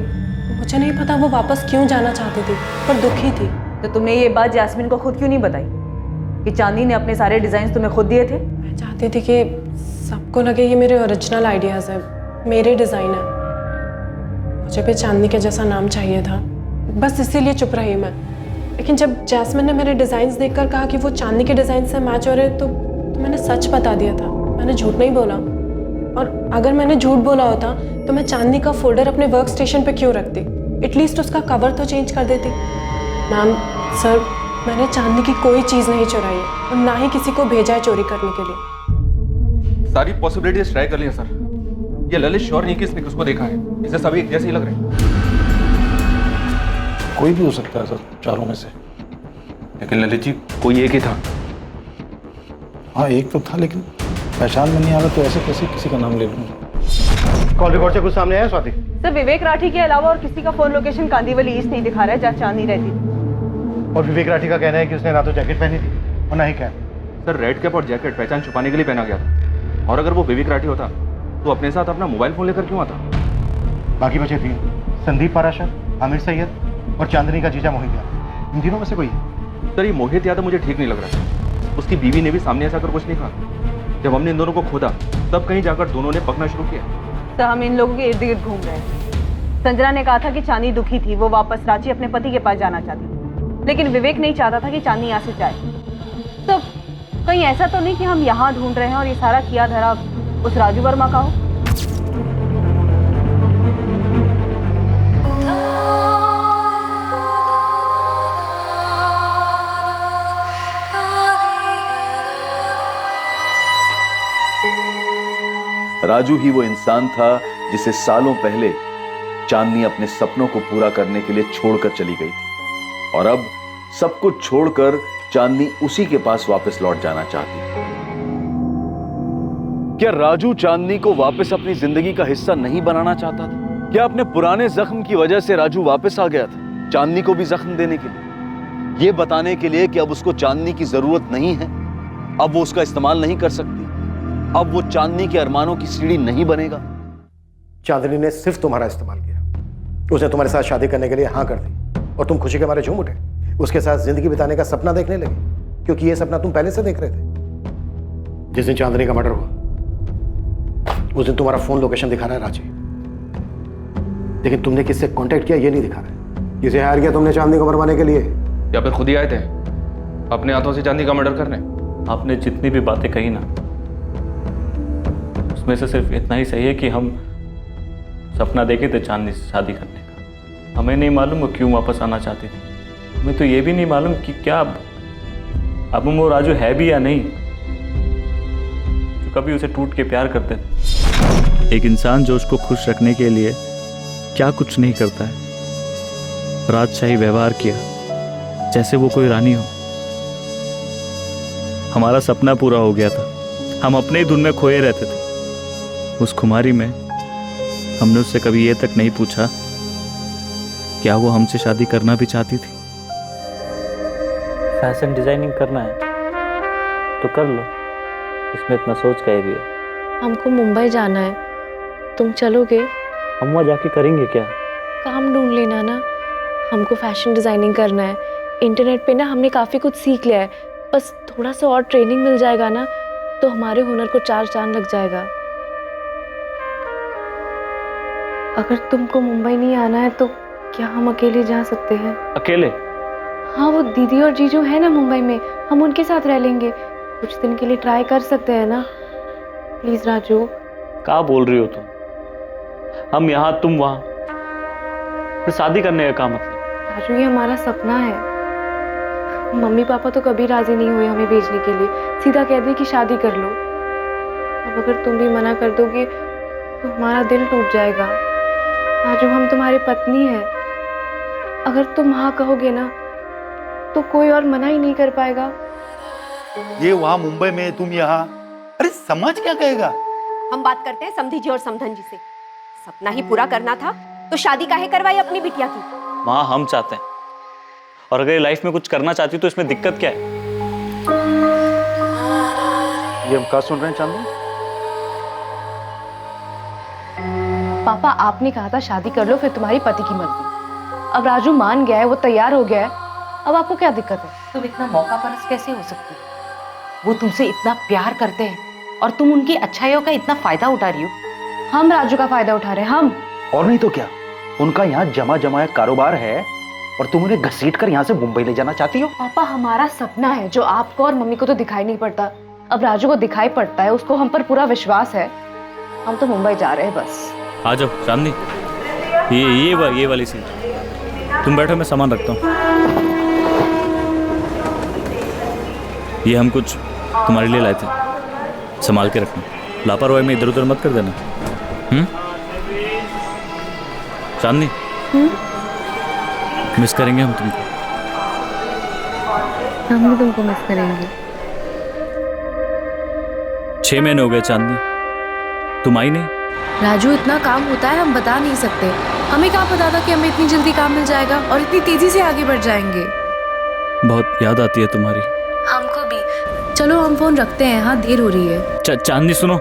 मुझे नहीं पता वो वापस क्यों जाना चाहती थी, पर दुखी थी। तो तुमने ये बात जैस्मिन को खुद क्यों नहीं बताई कि चांदनी ने अपने सारे डिज़ाइन तुम्हें खुद दिए थे? मैं चाहती थी कि सबको लगे ये मेरे ओरिजिनल आइडियाज़ है, मेरे डिज़ाइन है। मुझे भी चांदनी के जैसा नाम चाहिए था, बस इसीलिए चुप रही मैं। लेकिन जब जैस्मिन ने मेरे डिज़ाइंस देखकर कहा कि वो चांदनी के डिज़ाइन से मैच हो रहे, तो मैंने सच बता दिया था। मैंने झूठ नहीं बोला। और अगर मैंने झूठ बोला होता तो मैं चांदनी का फोल्डर अपने वर्क स्टेशन पर क्यों रखती? एटलीस्ट उसका कवर तो चेंज कर देती। मैम, सर, मैंने चांदनी की कोई चीज़ नहीं चुराई है और ना ही किसी को भेजा है चोरी करने के लिए। सारी पॉसिबिलिटीज ट्राई कर ली है सर। ये ललित श्योर नहीं कि इसने किसको देखा है। इसे सभी एक जैसे ही लग रहे हैं। कोई भी हो सकता है सर, चारों में से। लेकिन ललित जी, कोई एक ही था। हाँ, एक तो था, लेकिन पहचान में नहीं आ रहा, तो ऐसे कैसे किसी का नाम ले लूँगा? कॉल रिकॉर्ड से कुछ सामने आया स्वाति? सर विवेक राठी के अलावा और किसी का फोन लोकेशन कांदीवली ईस्ट नहीं दिखा रहा है, जहाँ चांदनी रहती थी। और विवेक राठी का कहना है कि उसने ना तो जैकेट पहनी थी और ना ही कैप। सर रेड कैप और जैकेट पहचान छुपाने के लिए पहना गया था। और अगर वो विवेक राठी होता तो अपने साथ अपना मोबाइल फोन लेकर क्यों आता? बाकी बचे 3, संदीप पाराशर, आमिर सैयद और चांदनी का जीजा मोहित यादव। इन तीनों में से कोई है? सर ये मोहित यादव मुझे ठीक नहीं लग रहा। उसकी बीवी ने भी सामने ऐसा कर कुछ नहीं कहा। जब हमने इन दोनों को खोदा तब कहीं जाकर दोनों ने पकना शुरू किया। तो हम इन लोगों के इर्द गिर्द घूम रहे हैं। संजना ने कहा था कि चांदनी दुखी थी, वो वापस रांची अपने पति के पास जाना चाहती थी। लेकिन विवेक नहीं चाहता था कि चांदनी यहाँ से जाए। तो कहीं ऐसा तो नहीं कि हम यहाँ ढूंढ रहे हैं और ये सारा किया धरा उस राजू वर्मा का हो? राजू ही वो इंसान था जिसे सालों पहले चांदनी अपने सपनों को पूरा करने के लिए छोड़कर चली गई थी, और अब सब कुछ छोड़कर चांदनी उसी के पास वापस लौट जाना चाहती थी। क्या राजू चांदनी को वापस अपनी जिंदगी का हिस्सा नहीं बनाना चाहता था? क्या अपने पुराने जख्म की वजह से राजू वापस आ गया था चांदनी को भी जख्म देने के लिए, ये बताने के लिए कि अब उसको चांदनी की जरूरत नहीं है, अब वो उसका इस्तेमाल नहीं कर सकती, अब वो चांदनी के अरमानों की सीढ़ी नहीं बनेगा? चांदनी ने सिर्फ तुम्हारा इस्तेमाल किया। उसने तुम्हारे साथ शादी करने के लिए हाँ कर दी और तुम खुशी के मारे झूम उठे, उसके साथ जिंदगी बिताने का सपना देखने लगे, क्योंकि ये सपना तुम पहले से देख रहे थे। जिस दिन चांदनी का मर्डर हुआ उस दिन तुम्हारा फोन लोकेशन दिखा रहा है रांची, लेकिन तुमने किससे कांटेक्ट किया ये नहीं दिखा रहा है। किसे हायर किया तुमने चांदनी को मरवाने के लिए? या फिर खुद ही आए थे अपने हाथों से चांदनी का मर्डर करने? आपने जितनी भी बातें कही ना, उसमें से सिर्फ इतना ही सही है कि हम सपना देखे थे चांदनी से शादी करने का। हमें नहीं मालूम वो क्यों वापस आना चाहती थी। हमें तो ये भी नहीं मालूम कि क्या अब वो राजू है भी या नहीं, जो कभी उसे टूट के प्यार करते थे। एक इंसान जो उसको खुश रखने के लिए क्या कुछ नहीं करता है, राजशाही व्यवहार किया जैसे वो कोई रानी हो। हमारा सपना पूरा हो गया था, हम अपने ही धुन में खोए रहते थे। उस खुमारी में हमने उससे कभी ये तक नहीं पूछा क्या वो हमसे शादी करना भी चाहती थी। फैशन डिजाइनिंग करना है तो कर लो, इसमें इतना सोच कह रही हो? हमको मुंबई जाना है, तुम चलोगे? हम वहाँ जाके करेंगे क्या? काम ढूंढ लेना ना। हमको फैशन डिज़ाइनिंग करना है। इंटरनेट पे ना हमने काफ़ी कुछ सीख लिया है, बस थोड़ा सा और ट्रेनिंग मिल जाएगा ना तो हमारे हुनर को 4 चांद लग जाएगा। अगर तुमको मुंबई नहीं आना है तो क्या हम अकेले जा सकते हैं? अकेले? हाँ, वो दीदी और जीजू है ना मुंबई में, हम उनके साथ रह लेंगे। कुछ दिन के लिए ट्राई कर सकते हैं ना? प्लीज राजू। क्या बोल रही हो तुम? हम यहाँ, तुम वहाँ, फिर शादी करने का क्या मतलब? राजू, ये हमारा सपना है। मम्मी पापा तो कभी राजी नहीं हुए हमें भेजने के लिए, सीधा कह दिए कि शादी कर लो। अब अगर तुम भी मना कर दोगे तो हमारा दिल टूट जाएगा। राजू, हम तुम्हारी पत्नी है, अगर तुम हाँ कहोगे ना तो कोई और मना ही नहीं कर पाएगा। ये वहां मुंबई में, तुम यहाँ। अरे समाज क्या कहेगा? हम बात करते हैं समधी जी और समधन जी से। सपना ही पूरा करना था तो शादी काहे करवाई अपनी बिटिया की? माँ, हम चाहते हैं, और अगर लाइफ में कुछ करना चाहती तो इसमें दिक्कत क्या है? ये हम क्या सुन रहे हैं चांदी? पापा, आपने कहा था शादी कर लो, फिर तुम्हारी पति की मर्जी। अब राजू मान गया है, वो तैयार हो गया है, अब आपको क्या दिक्कत है? तुम इतना मौका परस्त कैसे हो सकती हो? वो तुमसे इतना प्यार करते हैं और तुम उनकी अच्छाइयों का इतना फायदा उठा रही हो। हम राजू का फायदा उठा रहे हैं, हम। और नहीं तो क्या, उनका यहाँ जमा जमाया कारोबार है और तुम उन्हें घसीट कर यहाँ से मुंबई ले जाना चाहती हो? पापा, हमारा सपना है जो आपको और मम्मी को तो दिखाई नहीं पड़ता, अब राजू को दिखाई पड़ता है, उसको हम पर पूरा विश्वास है। हम तो मुंबई जा रहे हैं बस। आ जाओ चांदनी, ये वाली सीट। तुम बैठो, मैं सामान रखता हूँ। ये हम कुछ तुम्हारे लिए लाए थे, संभाल के रखना, लापरवाही में इधर उधर मत कर देना। चांदनी, मिस करेंगे हम तुमको। हम भी तुमको मिस करेंगे। 6 महीने हो गए चांदनी, तुम आई नहीं। राजू, इतना काम होता है हम बता नहीं सकते। हमें क्या पता था कि हमें इतनी जल्दी काम मिल जाएगा और इतनी तेजी से आगे बढ़ जाएंगे। बहुत याद आती है तुम्हारी। हमको भी। चलो हम फोन रखते हैं, हाँ देर हो रही है। चांदनी सुनो।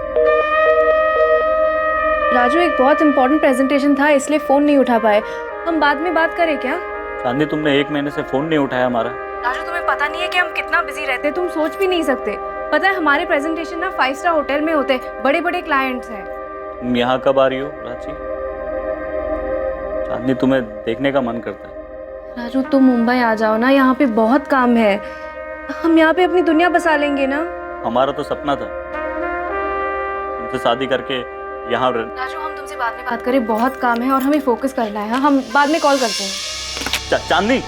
राजू, एक बहुत इंपॉर्टेंट प्रेजेंटेशन था इसलिए फोन नहीं उठा पाए, हम बाद में बात करें क्या? चांदनी, तुमने 1 महीने से फोन नहीं उठाया हमारा। राजू, तुम्हें पता नहीं है कि हम कितना बिजी रहते हैं, तुम सोच भी नहीं सकते। पता है हमारे प्रेजेंटेशन ना 5 स्टार होटल में होते हैं, बड़े बड़े क्लाइंट्स हैं। तुम यहाँ कब आ रही हो रांची? चांदनी, तुम्हें देखने का मन करता है। राजू, तुम मुंबई आ जाओ ना, यहाँ पे बहुत काम है, हम यहाँ पे अपनी दुनिया बसा लेंगे ना। हमारा तो सपना था तुमसे शादी करके यहाँ। राजू, हम तुमसे बाद में बात करें, बहुत काम है और हमें फोकस करना है। हम बाद में कॉल करते हैं। चांदनी,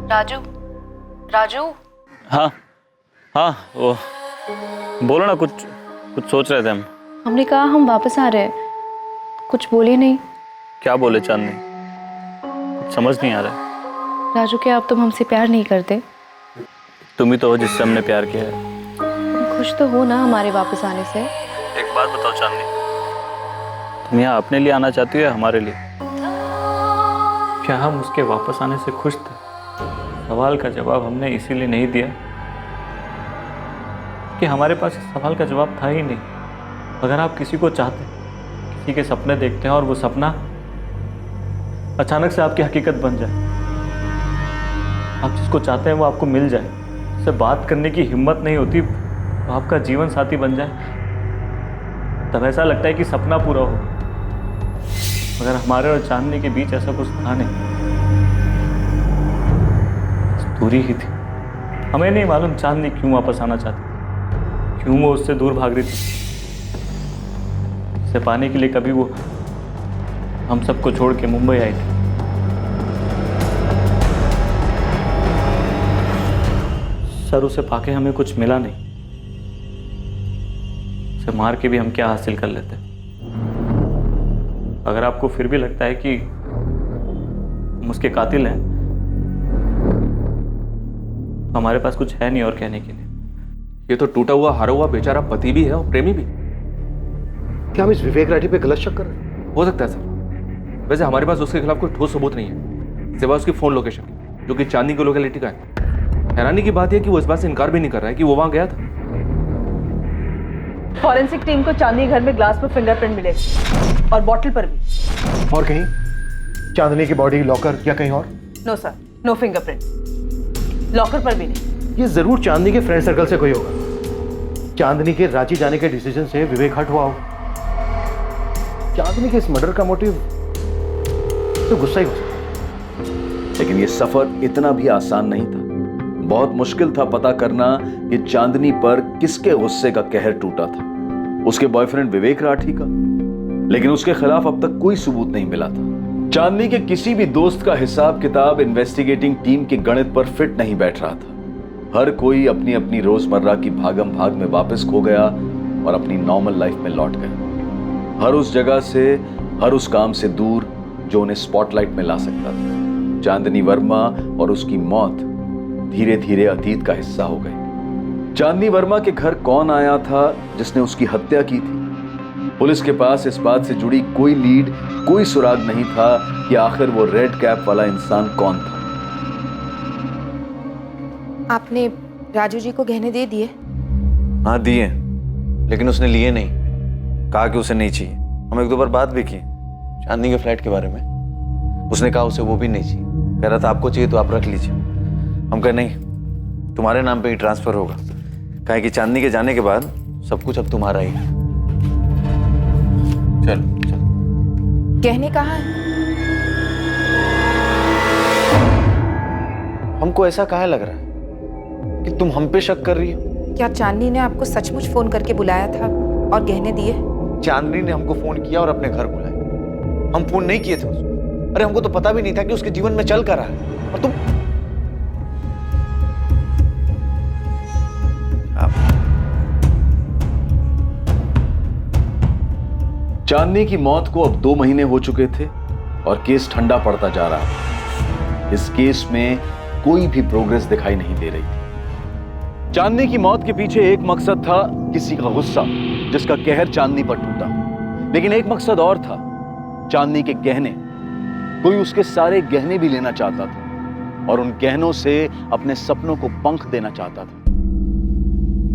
राजू, राजू। हाँ हाँ, वो बोलो ना, कुछ सोच रहे थे हम। हमने कहा हम वापस आ रहे हैं, कुछ बोले नहीं। क्या बोले चांदनी? कुछ समझ नहीं आ रहा। राजू, क्या अब तुम हमसे प्यार नहीं करते? तुम ही तो हो जिससे हमने प्यार किया है। तुम खुश तो हो ना हमारे वापस आने से? एक बात बताओ चांदनी, तुम यहाँ अपने लिए आना चाहती हो या हमारे लिए? क्या हम उसके वापस आने से खुश थे? सवाल का जवाब हमने इसीलिए नहीं दिया कि हमारे पास इस सवाल का जवाब था ही नहीं। अगर आप किसी को चाहते, किसी के सपने देखते हैं और वो सपना अचानक से आपकी हकीकत बन जाए, आप जिसको चाहते हैं वो आपको मिल जाए, उससे बात करने की हिम्मत नहीं होती, वो आपका जीवन साथी बन जाए, तब ऐसा लगता है कि सपना पूरा हो। मगर हमारे और चांदनी के बीच ऐसा कुछ था नहीं, दूरी ही थी। हमें नहीं मालूम चांदनी क्यों वापस आना चाहती थी, क्यों वो उससे दूर भाग रही थी। उसे पाने के लिए कभी वो हम सबको छोड़ के मुंबई आई थी। सर उसे पाके हमें कुछ मिला नहीं, उसे मार के भी हम क्या हासिल कर लेते। अगर आपको फिर भी लगता है कि हम उसके कातिल हैं, तो हमारे पास कुछ है नहीं और कहने के लिए। ये तो टूटा हुआ हारा हुआ बेचारा पति भी है और प्रेमी भी। क्या हम इस विवेक राठी पे गलत शक कर रहे हैं? हो सकता है सर। वैसे हमारे पास उसके खिलाफ कोई ठोस सबूत नहीं है सिवाय उसकी फोन लोकेशन की, जो कि चांदनी की लोकेलिटी का है। हैरानी की बात यह कि वो इस बात से इनकार भी नहीं कर रहा है कि वो वहां गया था। फॉरेंसिक टीम को चांदनी घर में ग्लास पर फिंगरप्रिंट मिले और बॉटल पर भी। और कहीं चांदनी की बॉडी लॉकर या कहीं और? No sir, no fingerprint, locker पर भी नहीं। ये जरूर चांदनी के फ्रेंड सर्कल से कोई होगा। चांदनी के रांची जाने के डिसीजन से विवेक हट हुआ होगा। चांदनी के इस मर्डर का मोटिव तो गुस्सा ही हो सकता। लेकिन ये सफर इतना भी आसान नहीं था। बहुत मुश्किल था पता करना कि चांदनी पर किसके गुस्से का कहर टूटा था, उसके बॉयफ्रेंड विवेक राठी का। लेकिन उसके खिलाफ अब तक कोई सबूत नहीं मिला था। चांदनी के किसी भी दोस्त का हिसाब किताब इन्वेस्टिगेटिंग टीम के गणित पर फिट नहीं बैठ रहा था। हर कोई अपनी अपनी रोजमर्रा की भागम भाग में वापस खो गया और अपनी नॉर्मल लाइफ में लौट गया। हर उस जगह से, हर उस काम से दूर जो उन्हें स्पॉटलाइट में ला सकता था। चांदनी वर्मा और उसकी मौत धीरे धीरे अतीत का हिस्सा हो गई। चांदनी वर्मा के घर कौन आया था जिसने उसकी हत्या की थी? पुलिस के पास इस बात से जुड़ी कोई लीड, कोई सुराग नहीं था कि आखिर वो रेड कैप वाला इंसान कौन था। आपने राजू जी को गहने दे दिए? हाँ दिए, लेकिन उसने लिए नहीं। कहा कि उसे नहीं चाहिए। हम एक दो बार बात भी की चांदनी के फ्लैट के बारे में। उसने कहा उसे वो भी नहीं चाहिए। कह रहा था आपको चाहिए तो आप रख लीजिए। हम कहे नहीं, तुम्हारे नाम पे ही ट्रांसफर होगा। कहा कि चांदनी के जाने के बाद सब कुछ अब तुम्हारा ही है। चल चल। गहने कहाँ हैं? हमको ऐसा काहे लग रहा है कि तुम हम पे शक कर रही हो? क्या चांदनी ने आपको सचमुच फोन करके बुलाया था और गहने दिए? चांदनी ने हमको फोन किया और अपने घर बुलाया। हम फोन नहीं किए थे उसको। अरे हमको तो पता भी नहीं था कि उसके जीवन में चल कर रहा है। और तुम चांदनी की मौत को अब 2 महीने हो चुके थे और केस ठंडा पड़ता जा रहा था। इस केस में कोई भी प्रोग्रेस दिखाई नहीं दे रही थी। चांदनी की मौत के पीछे एक मकसद था, किसी का गुस्सा जिसका कहर चांदनी पर टूटा। लेकिन एक मकसद और था, चांदनी के गहने। कोई उसके सारे गहने भी लेना चाहता था और उन गहनों से अपने सपनों को पंख देना चाहता था।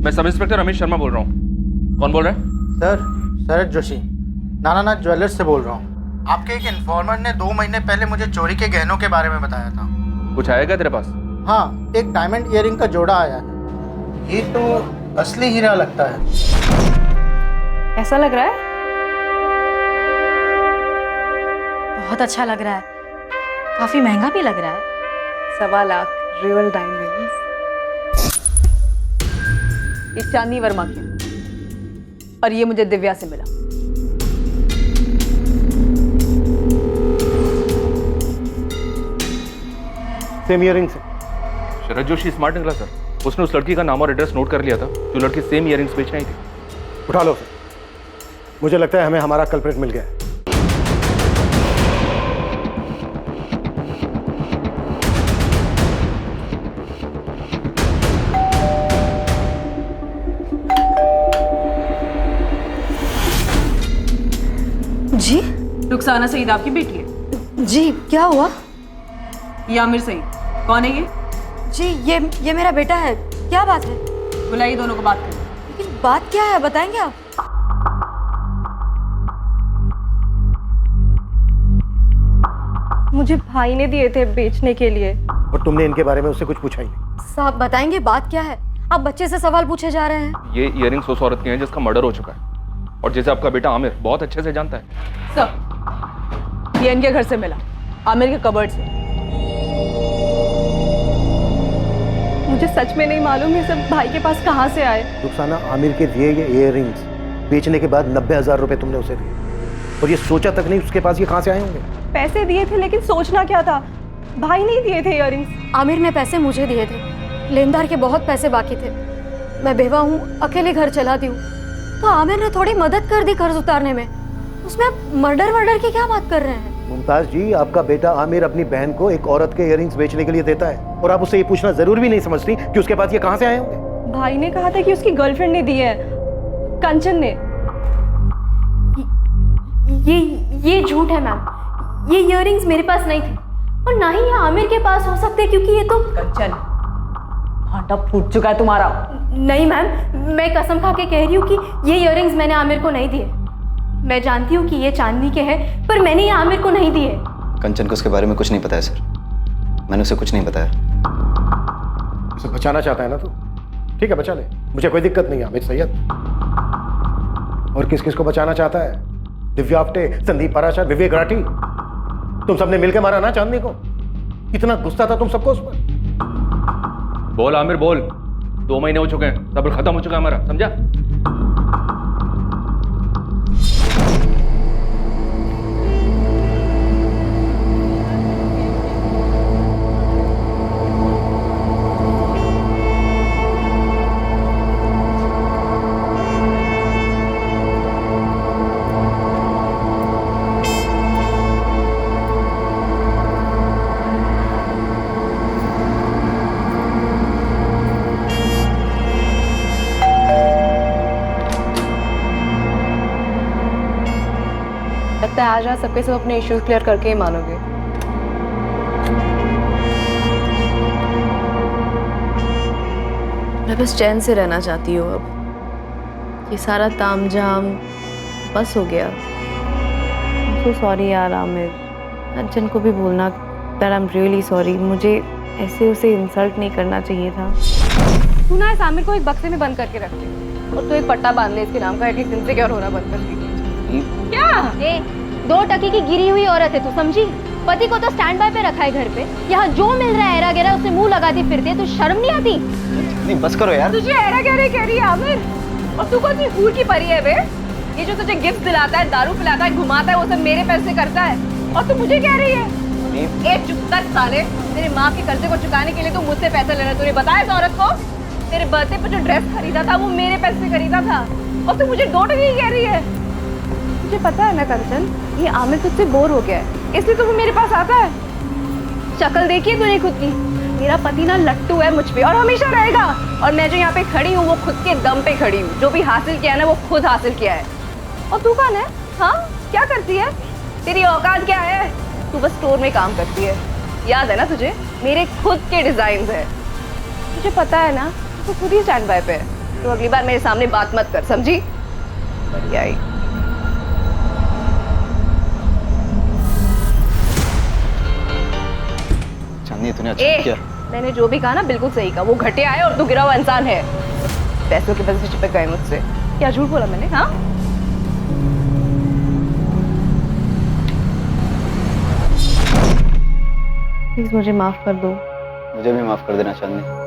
मैं सब इंस्पेक्टर रमेश शर्मा बोल रहा हूँ। कौन बोल रहा है? सर, शरद जोशी, नानानाथ ज्वेलर्स से बोल रहा हूँ। आपके एक इन्फॉर्मर ने 2 महीने पहले मुझे चोरी के गहनों के बारे में बताया था। कुछ आया क्या तेरे पास? हाँ, एक डायमंड ईयरिंग का जोड़ा आया है। ये तो असली हीरा लगता है। ऐसा लग रहा है? बहुत अच्छा लग रहा है, काफी महंगा भी लग रहा है। 1.25 लाख रियल डायमंड्स। ये चांदनी वर्मा की और ये मुझे दिव्या से मिला। सेम ईयरिंग से। शरद जोशी स्मार्ट निकला सर। उसने उस लड़की का नाम और एड्रेस नोट कर लिया था जो लड़की सेम ईयरिंग्स बेचने आई थी। उठा लो सर, मुझे लगता है हमें हमारा कल्प्रेट मिल गया है। जी? रुखसाना सईद आपकी बेटी है? जी, क्या हुआ? ये आमिर सईद। कौन है ये? जी, ये मेरा बेटा है। क्या बात है? बुलाइए दोनों को बात करें। लेकिन बात क्या है, बताएंगे आप? मुझे भाई ने दिए थे बेचने के लिए। और तुमने इनके बारे में उससे कुछ पूछा ही नहीं? साहब बताएंगे बात क्या है? आप बच्चे से सवाल पूछे जा रहे हैं। ये ईयरिंग्स उस औरत की हैं जिसका मर्डर हो चुका है और जिसे आपका बेटा आमिर बहुत अच्छे से जानता है। सब ये इनके घर से मिला, आमिर के कबर्ड से। मुझे सच में नहीं मालूम ये सब भाई के पास कहाँ से आए। रुखसाना, आमिर के दिए ये ईयरिंग्स बेचने के बाद 90,000 रुपए तुमने उसे दिए। और ये सोचा तक नहीं उसके पास ये कहाँ से आए होंगे। पैसे दिए थे लेकिन सोचना क्या था, भाई नहीं दिए थे इयररिंग्स। आमिर ने पैसे मुझे दिए थे, लेनदार के बहुत पैसे बाकी थे। मैं बेवा हूँ, अकेले घर चलाती हूँ, तो आमिर ने थोड़ी मदद कर दी कर्ज उतारने में। उसमें मर्डर की क्या बात कर रहे हैं? मुमताज जी, आपका बेटा आमिर अपनी बहन को एक औरत के इयररिंग्स बेचने के लिए देता है और आप उससे ये पूछना जरूर भी नहीं समझती कि उसके पास ये कहाँ से आए होंगे। भाई ने कहा था कि उसकी गर्लफ्रेंड ने दिए हैं, कंचन ने। ये झूठ है मैम। ये इयररिंग्स मेरे पास नहीं थे और ना ही ये आमिर के पास हो सकते, क्योंकि ये तो कंचन, भांटा फूट चुका है तुम्हारा। नहीं मैम, मैं कसम खा के कह रही हूँ कि ये इयररिंग्स मैंने आमिर को नहीं दिए। मैं जानती हूँ कि ये चांदनी के हैं, पर मैंने ये आमिर को नहीं दिए। कंचन को उसके बारे में कुछ नहीं पता है सर, मैंने उसे कुछ नहीं बताया। उसे बचाना चाहता है ना तू, ठीक है बचा ले, मुझे कोई दिक्कत नहीं है आमिर सैयद। और किस किस को बचाना चाहता है? दिव्या आप्टे, संदीप पराशर, विवेक राठी, तुम सबने मिलकर मारा ना चांदनी को। इतना गुस्सा था तुम सबको उस पर। बोल आमिर बोल, 2 महीने हो चुके हैं, सब्र खत्म हो चुका है हमारा, समझा? लगता है आज रात सबके सब अपने इश्यूज क्लियर करके ही मानोगे। मैं बस चैन से रहना चाहती हूँ अब। ये सारा तामझाम बस हो गया। सो सॉरी यार आमिर, कंचन को भी बोलना that I am really sorry. मुझे ऐसे उसे इंसल्ट नहीं करना चाहिए था। तू ना इस आमिर को एक बक्से में बंद करके रख दे और तू एक पट्टा बांध ले इसके नाम का, एटलीस्ट इनसिक्योर होना बंद कर दी। क्या? 2 टके की गिरी हुई औरत है, तू समझी? पति को तो स्टैंड बाय पे रखा है घर पे, यहाँ जो मिल रहा है एरा गेरा उसे मुंह लगाती फिरती है, तो शर्म नहीं आती? नहीं बस करो यार। तुझे एरा गेरा कह रही है आमिर? और तू कौन सी हूर की परी है बे? ये जो तुझे गिफ्ट दिलाता है, दारू पिलाता है, घुमाता है, वो सब मेरे पैसे करता है और तू मुझे कह रही है? ए चुप कर साले, तेरे माँ के कर्जे को चुकाने के लिए तू मुझसे पैसे ले रहा है। तूने बताया इस औरत को? तेरे बर्थडे पे जो ड्रेस खरीदा था वो मेरे पैसे से खरीदा था और तू मुझे 2 टके कह रही है। मुझे पता है ना कंचन, ये आमिर तुझसे बोर हो गया है, इसलिए तो वो मेरे पास आता है। शक्ल देखी है तूने खुद की? मेरा पति ना लट्टू है मुझ पे और हमेशा रहेगा। और मैं जो यहाँ पे खड़ी हूँ वो खुद के दम पे खड़ी हूँ। जो भी हासिल किया है ना वो खुद हासिल किया है। और तू कौन है? हाँ, क्या करती है? तेरी औकात क्या है? तू बस स्टोर में काम करती है, याद है ना तुझे? मेरे खुद के डिजाइन है, तुझे पता है ना? तू खुद ही स्टैंड बाय पे है, तो अगली बार मेरे सामने बात मत कर, समझी? बढ़िया ही। चांदनी तूने अच्छा किया। मैंने जो भी कहा ना बिल्कुल सही कहा। वो घटिया है और तू गिरा हुआ इंसान है। पैसों के वजह से चिपक गए मुझसे। क्या झूठ बोला मैंने? हाँ, प्लीज मुझे माफ कर दो। मुझे भी माफ कर देना चांदनी।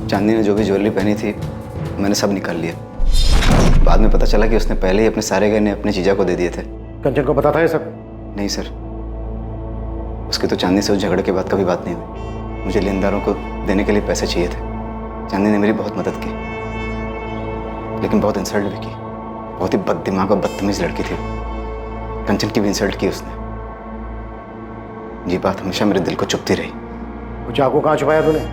चांदनी ने जो भी ज्वेलरी पहनी थी मैंने सब निकाल लिया। बाद में पता चला कि उसने पहले ही अपने सारे गहने अपने जीजा को दे दिए थे। कंचन को पता था ये सब? नहीं सर, उसकी तो चांदनी से उस झगड़े के बाद कभी बात नहीं हुई। मुझे लेनदारों को देने के लिए पैसे चाहिए थे। चांदनी ने मेरी बहुत मदद की, लेकिन बहुत इंसल्ट भी की। बहुत ही बददिमाग और बदतमीज लड़की थी। कंचन की भी इंसल्ट की उसने। ये बात हमेशा मेरे दिल को चुभती रही। वो चाकू कहाँ छुपाया तूने?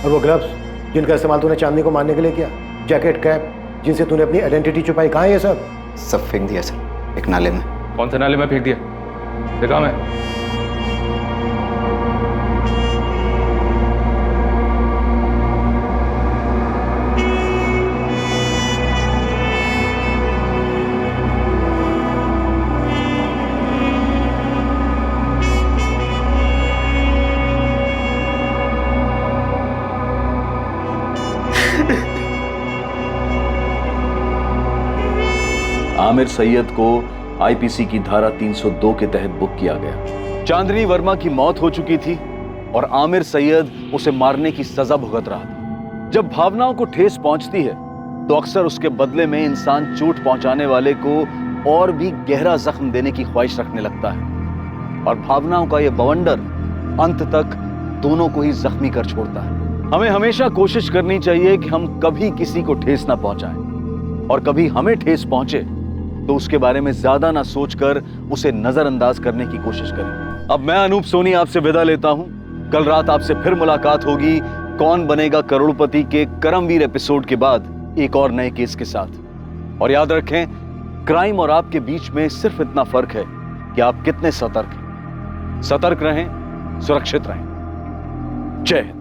और वो ग्लव्स जिनका इस्तेमाल तूने चांदनी को मारने के लिए किया, जैकेट, कैप जिनसे तूने अपनी आइडेंटिटी छुपाई, कहाँ है ये सब? सब फेंक दिया सर, एक नाले में। कौन से नाले में फेंक दिया? देखा मैं। आमिर सैयद को आईपीसी की धारा 302 के तहत बुक किया गया। चांदनी वर्मा की मौत हो चुकी थी और आमिर सैयद उसे मारने की सजा भुगत रहा था। जब भावनाओं को ठेस पहुंचती है तो अक्सर उसके बदले में इंसान चोट पहुंचाने वाले को और भी गहरा जख्म देने की ख्वाहिश रखने लगता है और भावनाओं का यह बवंडर अंत तक दोनों को ही जख्मी कर छोड़ता है। हमें हमेशा कोशिश करनी चाहिए कि हम कभी किसी को ठेस ना पहुंचाएं और कभी हमें ठेस पहुंचे तो उसके बारे में ज्यादा ना सोचकर उसे नजरअंदाज करने की कोशिश करें। अब मैं अनूप सोनी आपसे विदा लेता हूं। कल रात आपसे फिर मुलाकात होगी कौन बनेगा करोड़पति के करमवीर एपिसोड के बाद एक और नए केस के साथ। और याद रखें, क्राइम और आपके बीच में सिर्फ इतना फर्क है कि आप कितने सतर्क हैं। सतर्क रहें, सुरक्षित रहें। जय हिंद।